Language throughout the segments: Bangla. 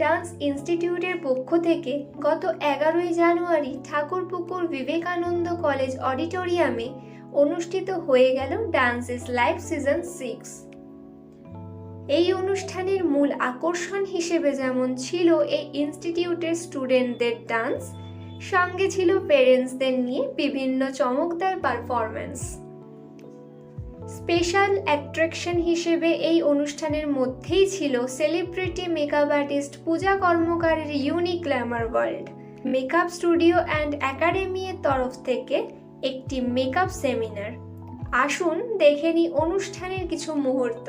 ডান্স ইনস্টিটিউটের পক্ষ থেকে গত 11ই জানুয়ারি ঠাকুরপুকুর বিবেকানন্দ কলেজ অডিটোরিয়ামে অনুষ্ঠিত হয়ে গেল ডান্সেস লাইভ সিজন 6। এই অনুষ্ঠানের মূল আকর্ষণ হিসেবে যেমন ছিল এই ইনস্টিটিউটের স্টুডেন্টদের ডান্স, সঙ্গে ছিল পেরেন্টসদের নিয়ে বিভিন্ন চমকদার পারফরম্যান্স। স্পেশাল অ্যাট্রাকশন হিসেবে এই অনুষ্ঠানের মধ্যেই ছিল সেলিব্রিটি মেকআপ আর্টিস্ট পূজা কর্মকারের unique glamour world makeup studio and academy এর তরফ থেকে একটি মেকআপ সেমিনার। আসুন দেখে নিই অনুষ্ঠানের কিছু মুহূর্ত।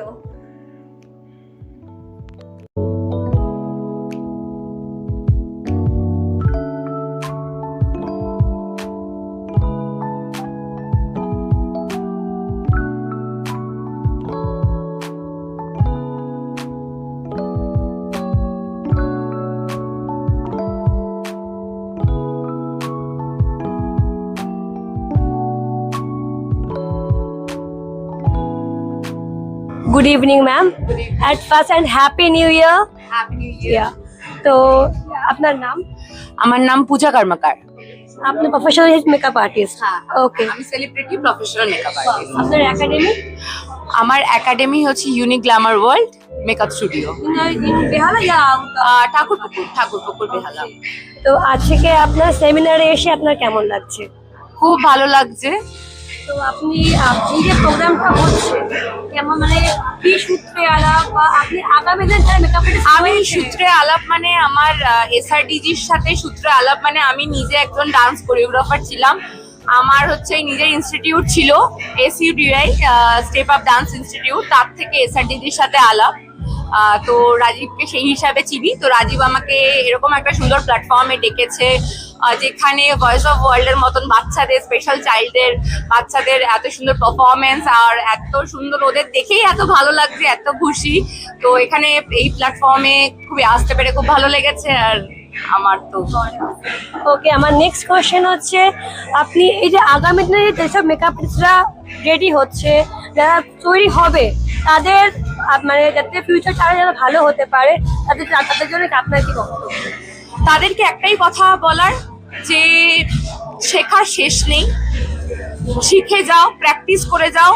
Good evening, ma'am. At first, and Happy New Year. Happy New Year. Yeah. तो আপনার নাম? আমার নাম পূজা কর্মকার। আপনি প্রফেশনাল মেকআপ আর্টিস্ট? ওকে। আমি সেলিব্রিটি প্রফেশনাল মেকআপ আর্টিস্ট। আপনার একাডেমি? আমার একাডেমি হচ্ছে unique glamour world makeup studio. Behala ইয়া ঠাকুরপুকুর বেহালা। তো আজকে আপনার সেমিনারে এসে আপনার কেমন লাগছে? খুব ভালো লাগছে। তো আপনি এই যে প্রোগ্রামটা হচ্ছে কেমন, মানে কি সূত্রে আলাপ, বা আপনি আগামী দিন মেকআপ আমি সূত্রে আলাপ মানে আমার এসআরডিজির সাথে সূত্রে আলাপ মানে আমি নিজে একজন ডান্স কোরিওগ্রাফার ছিলাম। আমার হচ্ছে নিজের ইনস্টিটিউট ছিল এসইউডিআই স্টেপ আপ ডান্স ইনস্টিটিউট, তার থেকে এসআরডিজির সাথে আলাপ। তো রাজীবকে সেই হিসাবে চিনি। তো রাজীব আমাকে এরকম একটা সুন্দর প্ল্যাটফর্মে ডেকেছে যেখানে ভয়েস অফ ওয়ার্ল্ডের মতন বাচ্চাদের, স্পেশাল চাইল্ডদের বাচ্চাদের এত সুন্দর পারফরমেন্স আর এত সুন্দর, ওদের দেখেই এত ভালো লাগছে, এত খুশি। তো এখানে এই প্ল্যাটফর্মে খুবই আসতে পেরে খুব ভালো লেগেছে। আর আমার তো ওকে, আমার নেক্সট কোয়েশ্চেন হচ্ছে আপনি এই যে আগামী দিনে যেসব মেকআপ আর্টিস্টরা রেডি হচ্ছে, যারা তৈরি হবে, তাদের মানে যাতে ফিউচার তারা যেন ভালো হতে পারে, তাদের জন্য আপনার কি বক্তব্য? তাদেরকে একটাই কথা বলার যে শেখার শেষ নেই, শিখে যাও, প্র্যাকটিস করে যাও,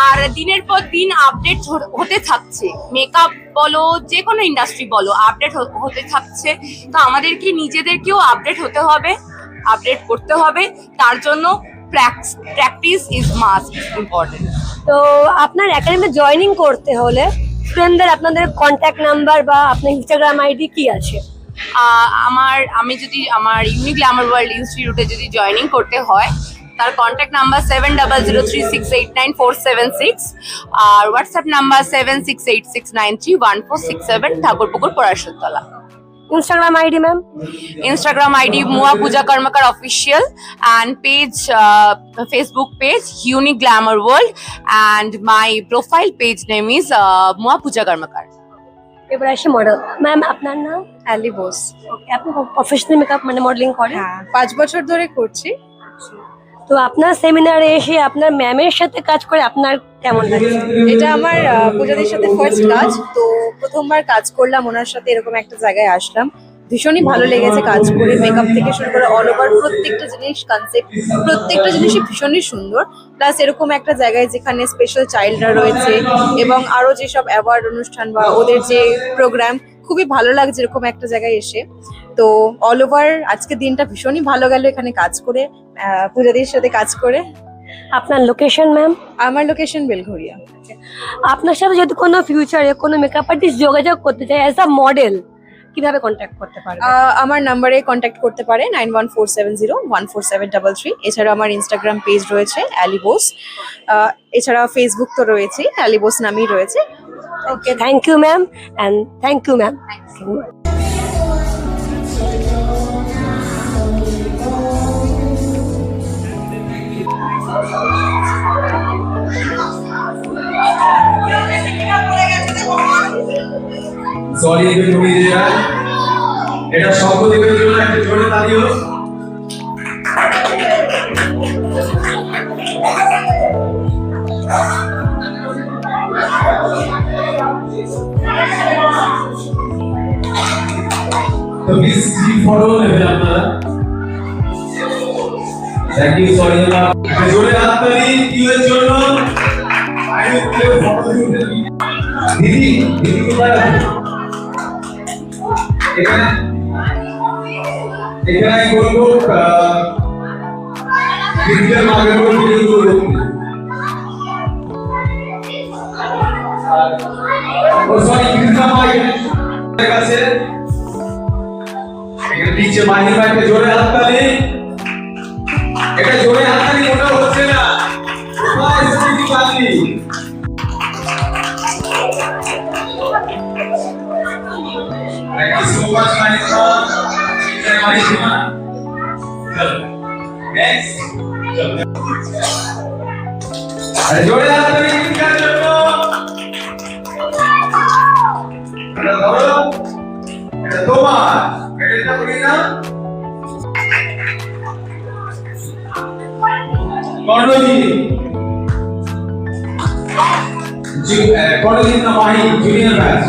আর দিনের পর দিন আপডেট হতে থাকছে। মেকআপ বলো, যে কোনো ইন্ডাস্ট্রি বলো, আপডেট হতে থাকছে। তো আমাদেরকে নিজেদেরকেও আপডেট হতে হবে, আপডেট করতে হবে। তার জন্য প্র্যাকটিস ইজ মাস্ট ইম্পর্টেন্ট। তো আপনার একাডেমি জয়েনিং করতে হলে স্টুডেন্টদের আপনাদের কন্ট্যাক্ট নাম্বার বা আপনার ইনস্টাগ্রাম আইডি কি আছে? আমি যদি আমার ইউনিক গ্ল্যামার ওয়ার্ল্ড ইনস্টিটিউটে যদি জয়েনিং করতে হয়, তার কন্ট্যাক্ট নাম্বার 7003689476 আর WhatsApp number 7686931467, Thakurpukur Parasartala. Instagram ID, ma'am? Instagram ID Mua Pooja Karmakar Official, and page Facebook page Unique Glamour World, and my profile page name is Mua Pooja Karmakar. এবার আসি মডেল। ম্যাম আপনার নাম? অ্যালি বোস। ওকে, আপনি প্রফেশনাল মেকআপ মানে মডেলিং করেন? হ্যাঁ, 5 বছর ধরে করছি। তো আপনার সেমিনারে এসে আপনার ম্যামের সাথে কাজ করে আপনার কেমন লাগছে? এটা আমার পূজাদের সাথে ফার্স্ট কাজ, তো প্রথমবার কাজ করলাম ওনার সাথে, এরকম একটা জায়গায় আসলাম। ভীষণই ভালো লেগেছে কাজ করে। মেকআপ থেকে শুরু করে অল ওভার প্রত্যেকটা জিনিস, কনসেপ্ট প্রত্যেকটা জিনিসই ভীষণই সুন্দর। প্লাস এরকম একটা জায়গায় যেখানে স্পেশাল চাইল্ডরা রয়েছে এবং আরো যেসব অ্যাওয়ার্ড অনুষ্ঠান বা ওদের যে প্রোগ্রাম, খুবই ভালো লাগছে এরকম একটা জায়গায় এসে। তো অল ওভার আজকে দিনটা ভীষণই ভালো গেল এখানে কাজ করে, পূজাদের সাথে কাজ করে। আপনার লোকেশন ম্যাম? আমার লোকেশন বেলঘরিয়া। আপনার সাথে যদি কোনো ফিউচারে কোনো মেকআপ আর্টিস্ট যোগাযোগ করতে চায় অ্যাজ আ মডেল, কিভাবে কন্ট্যাক্ট করতে পারে? আমার নাম্বারে কন্ট্যাক্ট করতে পারে 9147014733। এছাড়া আমার ইনস্টাগ্রাম পেজ রয়েছে অ্যালি বোস, এছাড়া ফেসবুক তো রয়েছে, অ্যালি বোস নামেই রয়েছে। Okay, thank you ma'am, and thank you ma'am. Sorry তুমি এটা শব্দ দিবের জন্য একটা জোরে তালিও। স্টিল ফটো নেবেন আপনারা। থ্যাংক ইউ সরি না জোরে হাততালি কিউয়ের জন্য। আইও কিউ ফটো দিতে দিদি দিদি কোথায় আছে? এখানে এখানে বলবো দিদির মাকে বলবো ভিডিও করবো। ও সরি কৃষ্ণা ভাই কাছে এখানে নিচে মাহির ভাইকে জোরে হাততালি। এটা জোরে হাততালি মোটা হচ্ছে না। কোথায় স্মৃতি বালি? Thank you so much, Manisha. Manisha. Next. अरे जोड़े हातताली किसका जन्म? এটা ধরো। এটা তোমার। এটা বলি না। কর্ণজি কর্ণজি না মাহি জুনিয়র ব্যাচ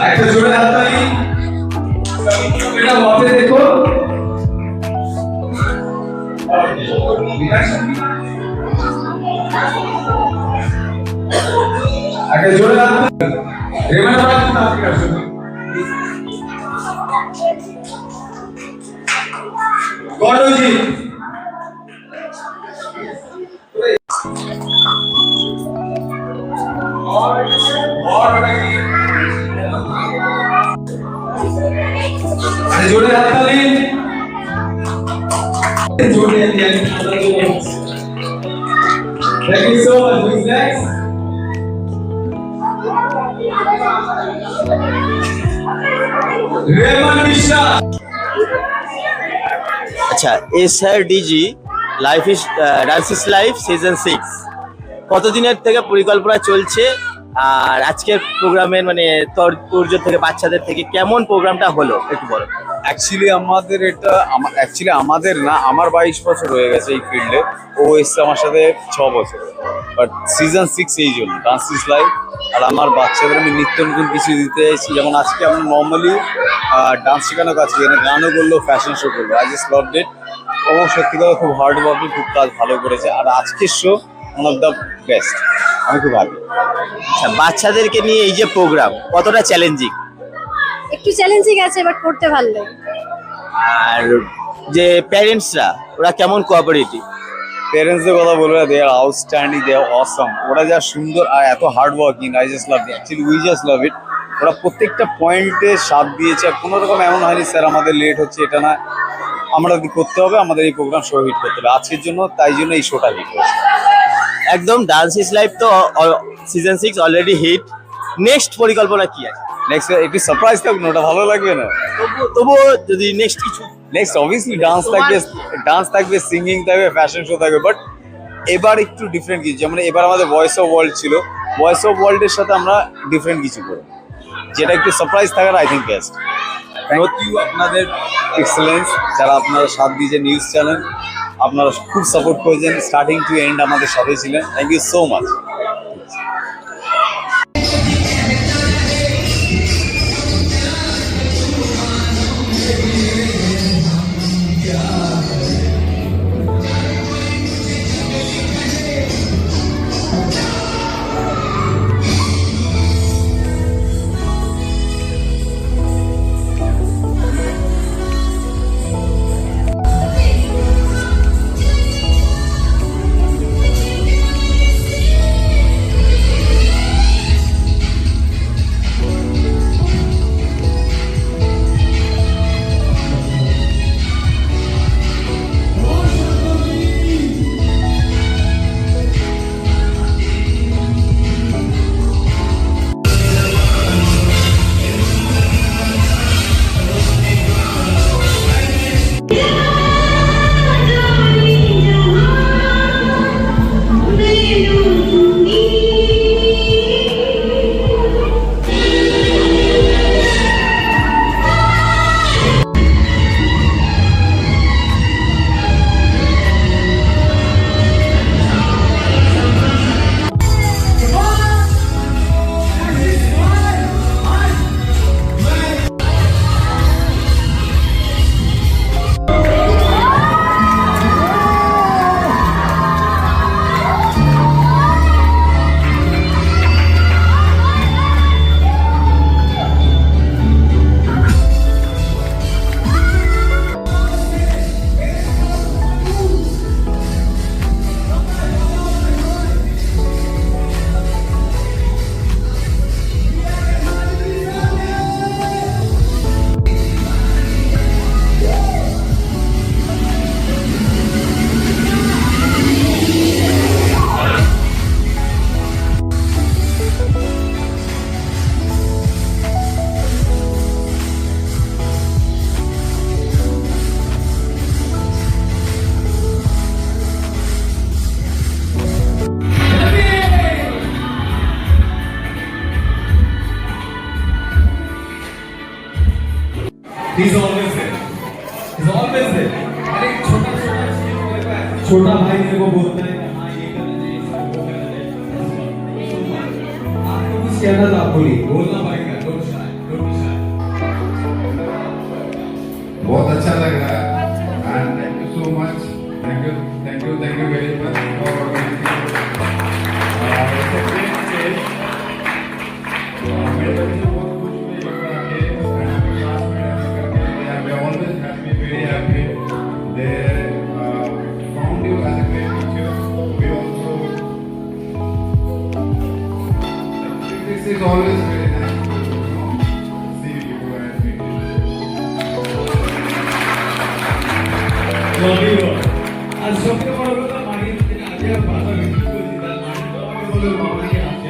একটা জোরে হাততালি এটা ওয়াপে দেখো একটা জোরে হাততালি রেমান ব্যাচ না আপনি আসুন কর্ণজি अरे जोड़े हातताली जोड़े thank you so much who's next Reman Mishra আচ্ছা SRDG life is dance is life season 6 কতদিনের থেকে পরিকল্পনা চলছে আর আজকের প্রোগ্রামের মানে তোর্য থেকে বাচ্চাদের থেকে কেমন প্রোগ্রামটা হলো একটু বলো। অ্যাকচুয়ালি আমাদের এটা আমাদের না আমার 22 বছর হয়ে গেছে এই ফিল্ডে। ও এসছে আমার সাথে 6 বছর, বাট সিজন 6 এই জন্য ডান্স ইজ লাইফ। আর আমার বাচ্চাদের আমি নিত্য নতুন কিছু দিতে এসেছি, যেমন আজকে আমরা নর্মালি ডান্স শেখানো কাজ এখানে গানও করলো, ফ্যাশন শো করলো। I just loved it. ও সত্যি কথা খুব হার্ড ওয়ার্কিং, খুব কাজ ভালো করেছে। আর আজকের show one of the best, আমি খুব হ্যাপি। আচ্ছা বাচ্চাদেরকে নিয়ে এই যে প্রোগ্রাম কতটা চ্যালেঞ্জিং? একটু চ্যালেঞ্জিং আছে বাট করতে ভালো লাগে। আর যে প্যারেন্টসরা ওরা কেমন কোঅপারেটিভ? পেরেন্টসদের কথা বলবো, দে আর আউটস্ট্যান্ডিং, দে আর অসম। ওরা যা সুন্দর আর এত hard working, I just love it. Actually we just love it. ওরা প্রত্যেকটা পয়েন্টে সাথ দিয়েছে। আর কোনো রকম এমন হয়নি স্যার আমাদের লেট হচ্ছে, এটা না, আমরা করতে হবে, আমাদের এই প্রোগ্রাম শো হিট করতে হবে আজকের জন্য, তাই জন্য এই শোটা হিট হয়েছে। একদম ডান্স ইজ লাইফ তো সিজন 6 অলরেডি হিট। নেক্সট পরিকল্পনা কি আছে? নেক্সট একটু সারপ্রাইজ থাকবে, ওটা ভালো লাগবে না? তবুও যদি নেক্সট কিছু নেক্সট অবভিয়াসলি ডান্স থাকবে, সিঙ্গিং থাকবে, ফ্যাশন শো থাকবে। বাট এবার একটু ডিফারেন্ট কিছু, যেমন এবার আমাদের ভয়েস অফ ওয়ার্ল্ড ছিল, ভয়েস অফ ওয়ার্ল্ডের সাথে আমরা ডিফারেন্ট কিছু করব, যেটা একটু সারপ্রাইজ থাকার I think best. Thank you আপনাদের এক্সেলেন্স, যারা আপনারা সাথ দিয়েছে, নিউজ চ্যানেল আপনারা খুব সাপোর্ট করেছেন, স্টার্টিং টু এন্ড আমাদের সাথে ছিলেন। Thank you so much. Is always there. अरे छोटा छोटा चीज मेरे को छोटा भाई मेरे को बोलता है कि हाँ ये करना चाहिए वो करना चाहिए। आपको कुछ कहना था, आप बोलिए, बोलना भाई का, don't shy, don't be shy. बहुत अच्छा लग रहा है and thank you so much, thank you very much for मेरे बच्चे बहुत खुश हुए यहाँ पे आके एंड अपने क्लास में करके they are always happy, very happy. They found you as a great teacher. We also this is always very nice to see you and meet you. Lovely word. আর সবচেয়ে বড় কথা মাগির থেকে আগে ভাষা বিক্রি করেছি তার মানে তোমাকে বলে মামাকে আসে।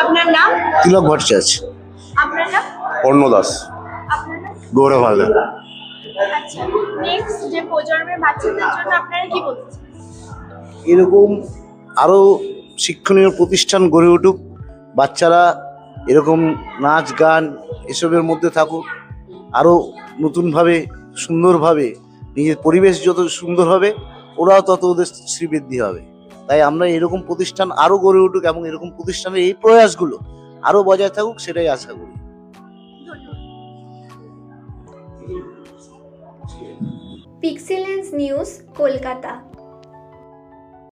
আপনার নাম? তিলক ভট্টাচার্য। আপনার নাম? অর্ণ দাস। আপনার নাম? গৌরব হালদার। আচ্ছা, নেক্সট যে প্রজন্মের বাচ্চাদের জন্য আপনারা কি বলতে চান? এরকম আরও শিক্ষণীয় প্রতিষ্ঠান গড়ে উঠুক, বাচ্চারা এরকম নাচ গান এসবের মধ্যে থাকুক, আরও নতুনভাবে সুন্দরভাবে নিজের পরিবেশ যত সুন্দর হবে ওরাও তত ওদের শ্রীবৃদ্ধি হবে। তাই আমরা এরকম প্রতিষ্ঠান আরও গড়ে উঠুক এবং এরকম প্রতিষ্ঠানের এই প্রয়াসগুলো আরও বজায় থাকুক, সেটাই আশা করি। পিক্সেলেন্স নিউজ, কলকাতা।